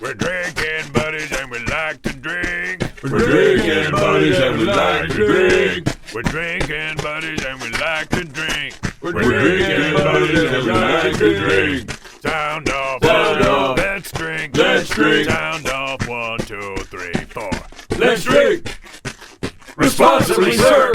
We're drinking buddies and we like to drink. We're drinking buddies and we like to drink. We're drinking buddies and we like to drink. We're drinking buddies and we like to drink. Sound off. Sound off. Let's drink. Let's drink. Sound off. 1, 2, 3, 4. Let's drink. Responsibly, sir.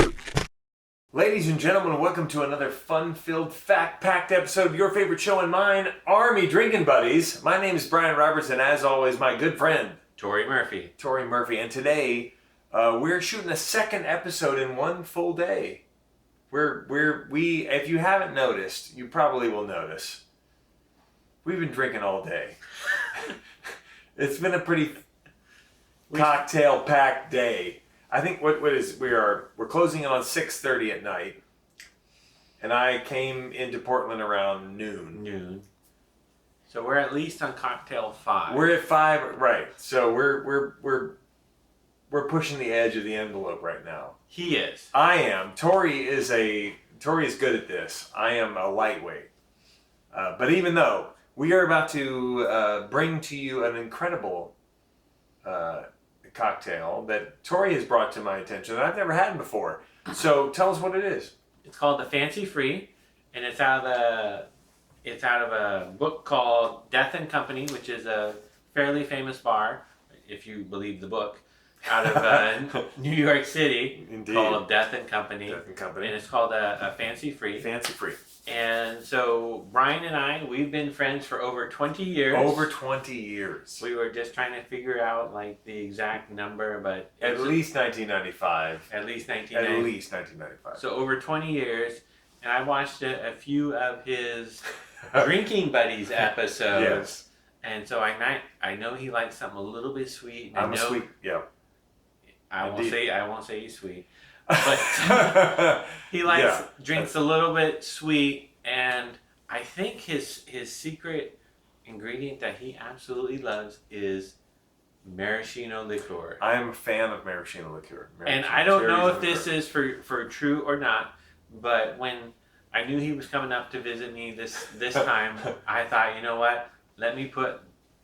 Ladies and gentlemen, welcome to another fun-filled, fact-packed episode of your favorite show and mine, Army Drinking Buddies. My name is Brian Roberts, and as always, my good friend, Torrey Murphy. And today, we're shooting a second episode in one full day. If you haven't noticed, you probably will notice. We've been drinking all day. It's been a pretty cocktail-packed day. I think we're closing in on 6:30 at night, and I came into Portland around noon. So we're at least on cocktail 5. We're at 5, right? So we're pushing the edge of the envelope right now. He is. I am. Torrey is good at this. I am a lightweight. But even though we are about to bring to you an incredible cocktail that Torrey has brought to my attention that I've never had before. So tell us what it is. It's called the Fancy Free, and it's out of a book called Death and Company, which is a fairly famous bar, if you believe the book, out of New York City. Indeed. Called Death and Company. Death and Company. And it's called a Fancy Free. Fancy Free. And so Brian and I, we've been friends for over 20 years. Over 20 years. We were just trying to figure out like the exact number, but At least 1995. At least 1995. So over 20 years, and I watched a few of his Drinking Buddies episodes. Yes. And so I know he likes something a little bit sweet. I'm a sweet, yeah. I won't say he's sweet. But he drinks a little bit sweet, and I think his secret ingredient that he absolutely loves is maraschino liqueur. I am a fan of maraschino liqueur. And I don't know if this is for true or not, but when I knew he was coming up to visit me this time, I thought, you know what? Let me put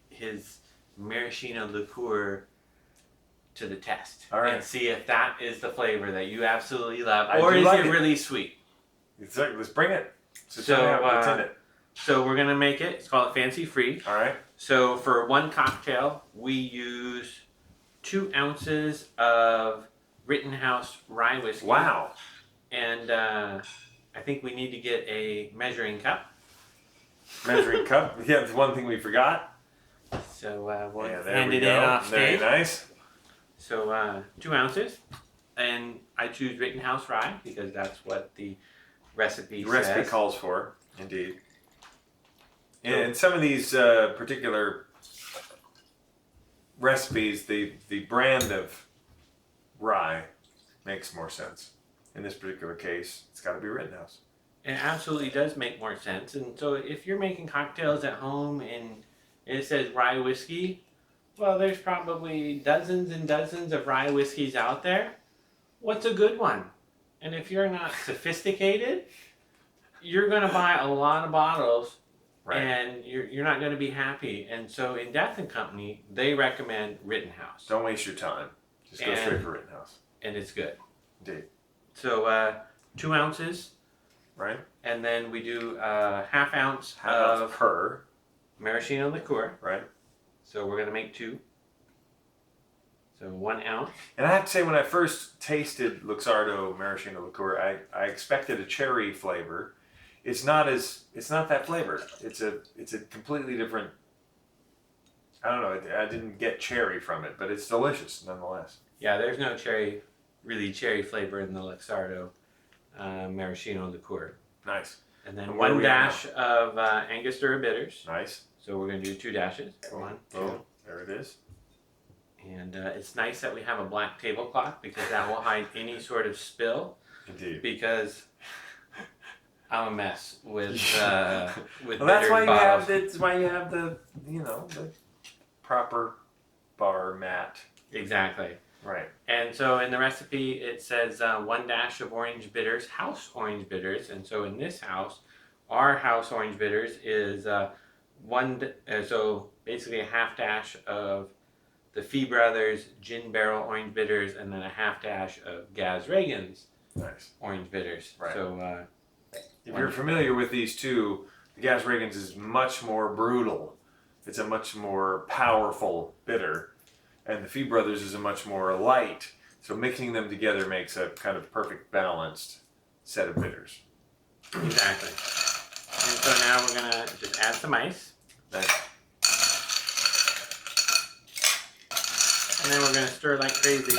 his maraschino liqueur to the test. All right. And see if that is the flavor that you absolutely love, I or do is like it it. really sweet? Exactly. Let's bring it. So, tell me what's in it. So we're gonna make it. It's called Fancy Free. All right. So for one cocktail, we use 2 ounces of Rittenhouse rye whiskey. Wow. And I think we need to get a measuring cup. Measuring cup. Yeah, that's one thing we forgot. So we'll Yeah, there hand we it go. in off Very stage. nice. So 2 ounces, and I choose Rittenhouse rye because that's what the recipe says. Recipe calls for, indeed. And some of these particular recipes, the brand of rye makes more sense. In this particular case, it's got to be Rittenhouse. It absolutely does make more sense. And so if you're making cocktails at home and it says rye whiskey, well, there's probably dozens and dozens of rye whiskeys out there. What's a good one? And if you're not sophisticated, you're going to buy a lot of bottles, Right. and you're not going to be happy. And so in Death and Company, they recommend Rittenhouse. Don't waste your time. Just go straight for Rittenhouse. And it's good. Indeed. So 2 ounces, Right? and then we do half ounce Half ounce of per. maraschino liqueur. Right? So we're going to make 2. So 1 ounce. And I have to say, when I first tasted Luxardo maraschino liqueur, I expected a cherry flavor. It's not that flavor. It's a completely different. I don't know. I didn't get cherry from it, but it's delicious nonetheless. Yeah, there's no cherry flavor in the Luxardo maraschino liqueur. Nice. And then And where 1 we at dash of Angustura bitters. Nice. So we're going to do 2 dashes. 1, 2. Oh, there it is. And it's nice that we have a black tablecloth because that will hide any sort of spill. Indeed. Because I'm a mess with Well, with that's bitter why you bottles. have the the proper bar mat. Exactly. Right. And so in the recipe it says 1 dash of orange bitters, house orange bitters. And so in this house, our house orange bitters is so basically a half dash of the Fee Brothers Gin Barrel Orange Bitters, and then a half dash of Gaz Regan's Nice. Orange Bitters. Right. So If you're familiar with these two, the Gaz Regan's is much more brutal. It's a much more powerful bitter, and the Fee Brothers is a much more light. So mixing them together makes a kind of perfect balanced set of bitters. exactly. And so now we're gonna just add some ice, Nice. and then we're gonna stir like crazy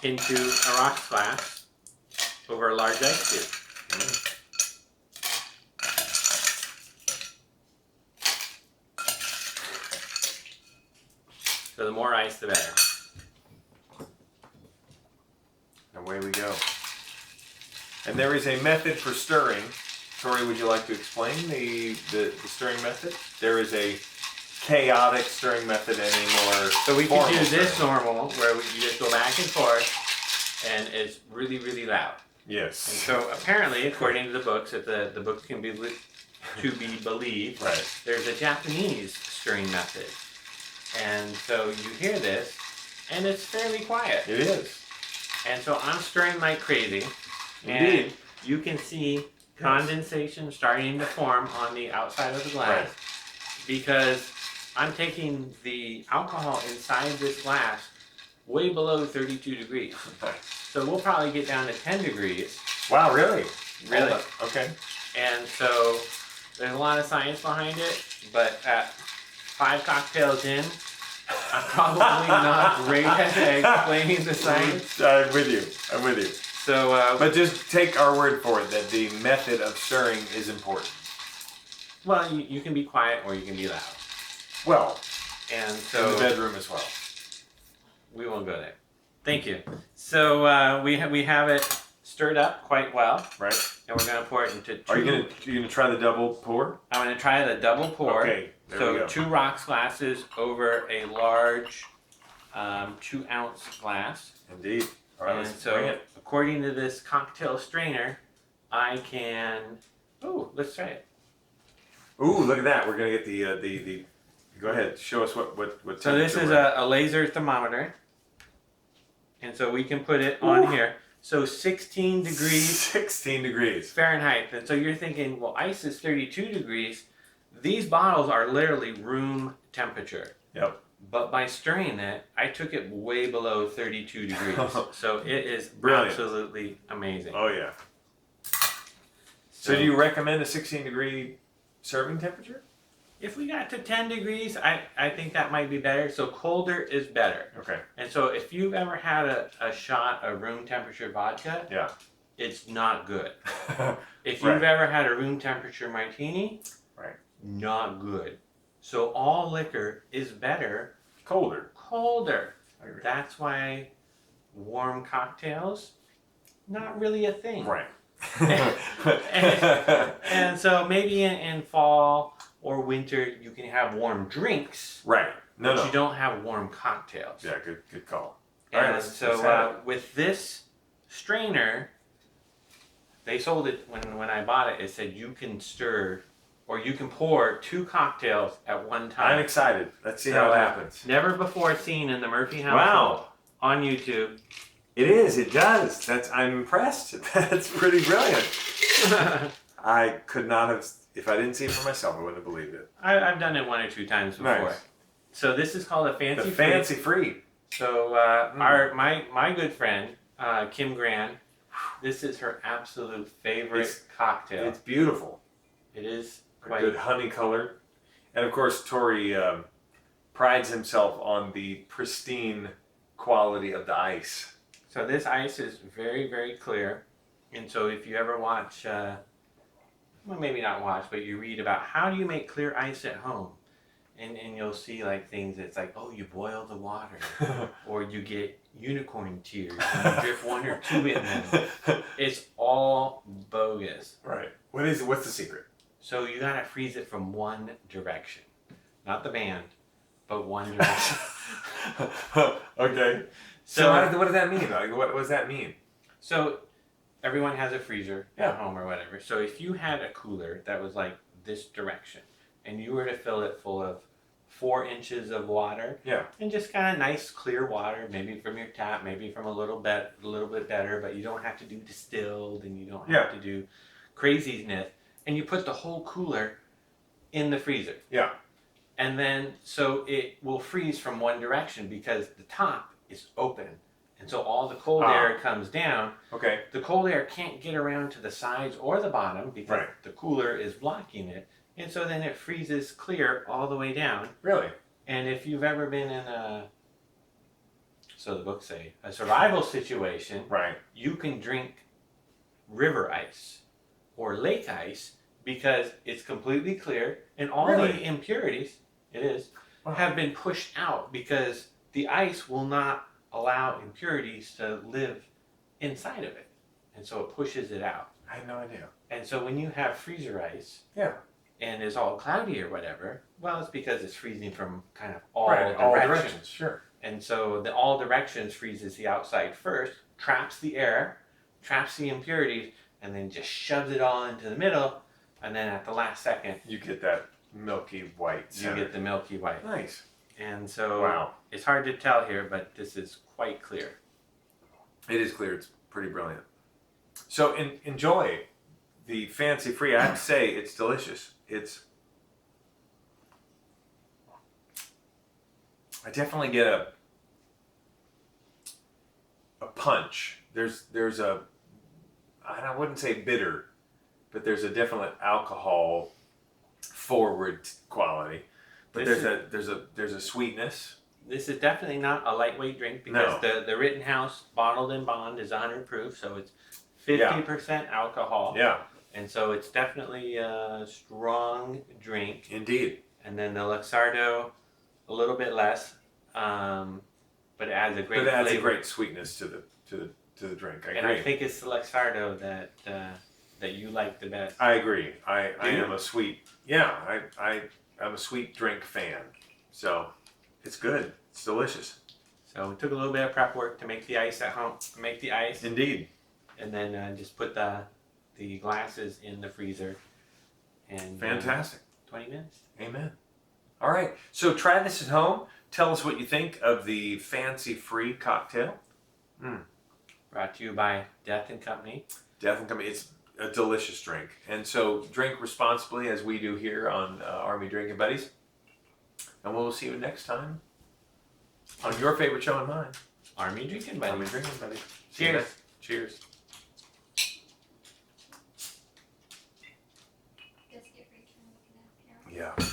into a rocks glass over a large ice cube. So the more ice, the better. Away we go. And there is a method for stirring. Torrey, would you like to explain the stirring method? There is a chaotic stirring method and a more So we formal can do this stirring. normal, where you just go back and forth, and it's really, really loud. Yes. And so apparently, according to the books, if the books can be to be believed, Right. there's a Japanese stirring method. And so you hear this, and it's fairly quiet. It is. And so I'm stirring like crazy, Indeed. and you can see condensation starting to form on the outside of the glass, Right. because I'm taking the alcohol inside this glass way below 32 degrees. So we'll probably get down to 10 degrees. Wow, really? Really. Hold up. Okay. And so there's a lot of science behind it, but at 5 cocktails in, I'm probably not great at explaining the science. I'm with you. I'm with you. So, But just take our word for it that the method of stirring is important. well, you can be quiet or you can be loud. Well, And in so the bedroom as well. we won't go there. Thank you. So we have it stirred up quite well, Right? and we're gonna pour it into two. Are you gonna try the double pour? I'm gonna try the double pour. Okay. There we So go. 2 rocks glasses over a large 2-ounce glass. Indeed. All right. And Let's so, bring it. according to this cocktail strainer, I can. Oh, let's try it. Ooh, look at that. We're gonna get the. Go ahead. Show us what. So this is a laser thermometer, and so we can put it on here. So 16 degrees 16 degrees. Fahrenheit. And so you're thinking, well, ice is 32 degrees. These bottles are literally room temperature. Yep. But by stirring it, I took it way below 32 degrees. So it is Brilliant. absolutely amazing. Oh yeah. So do you recommend a 16 degree serving temperature? If we got to 10 degrees, I think that might be better. So colder is better. Okay. And so if you've ever had a shot of room temperature vodka, Yeah. it's not good. If Right. you've ever had a room temperature martini, Right. not good. So all liquor is better Colder. colder. I agree. That's why warm cocktails, not really a thing. Right. And so maybe in fall or winter you can have warm drinks, Right. No, but no. you don't have warm cocktails. Yeah, good call. And All right, let's have it. with this strainer, they sold it when I bought it. It said you can stir or you can pour 2 cocktails at one time. I'm excited. Let's see how it happens. Never before seen in the Murphy household Wow. on YouTube. It is. It does. I'm impressed. That's pretty brilliant. I could not have, if I didn't see it for myself, I wouldn't have believed it. I've done it 1 or 2 times before. Nice. So this is called a fancy The free. fancy free. So my good friend Kim Gran, this is her absolute favorite It's- cocktail. It's beautiful. It is A quite good honey color. And of course, Torrey prides himself on the pristine quality of the ice. So this ice is very, very clear. And so if you ever watch, well, maybe not watch, but you read about how do you make clear ice at home. And you'll see like things that's like, oh, you boil the water. Or you get unicorn tears and you drip 1 or 2 in them. It's all bogus. Right. What's the secret? So you gotta freeze it from one direction. Not the band, but one direction. Okay. So what does that mean? Like, what does that mean? So everyone has a freezer Yeah. at home or whatever. So if you had a cooler that was like this direction and you were to fill it full of 4 inches of water. Yeah. And just kind of nice clear water, maybe from your tap, maybe from a little bit better, but you don't have to do distilled and you don't have to do craziness. And you put the whole cooler in the freezer. Yeah. And then so it will freeze from one direction because the top is open. And so all the cold air comes down. Okay. The cold air can't get around to the sides or the bottom because the cooler is blocking it. And so then it freezes clear all the way down. Really? And if you've ever been in so the books say, a survival situation, Right. you can drink river ice or lake ice because it's completely clear and all the impurities, have been pushed out because the ice will not allow impurities to live inside of it. And so it pushes it out. I had no idea. And so when you have freezer ice and it's all cloudy or whatever, well, it's because it's freezing from kind of all directions. Sure. And so the all directions freezes the outside first, traps the air, traps the impurities, and then just shoves it all into the middle. And then at the last second, You get that milky white you center. get the milky white. Nice. And so Wow. it's hard to tell here, but this is quite clear. It is clear. It's pretty brilliant. So enjoy the fancy free. I have to say, it's delicious. I definitely get a punch. There's a, I wouldn't say bitter, but there's a definite alcohol forward quality. But there's a sweetness. This is definitely not a lightweight drink because the Rittenhouse bottled in bond is 100 proof, so it's 50% alcohol. Yeah. And so it's definitely a strong drink. Indeed. And then the Luxardo, a little bit less, but it adds a great flavor. a great sweetness to the drink. I agree. And I think it's the Luxardo that you like the best. I agree. I you? am a sweet. Yeah. I'm a sweet drink fan. So it's good. It's delicious. So we took a little bit of prep work to make the ice at home. Make the ice. Indeed. And then just put the glasses in the freezer. And Fantastic. 20 minutes. Amen. All right. So try this at home. Tell us what you think of the fancy free cocktail. Brought to you by Death and Company. Death and Company. It's a delicious drink. And so drink responsibly as we do here on Army Drinking Buddies. And we'll see you next time on your favorite show and mine. Army Drinking Buddies. Army Drinking Buddies. Cheers. Cheers. Biscuit Rachel looking at the camera. Yeah.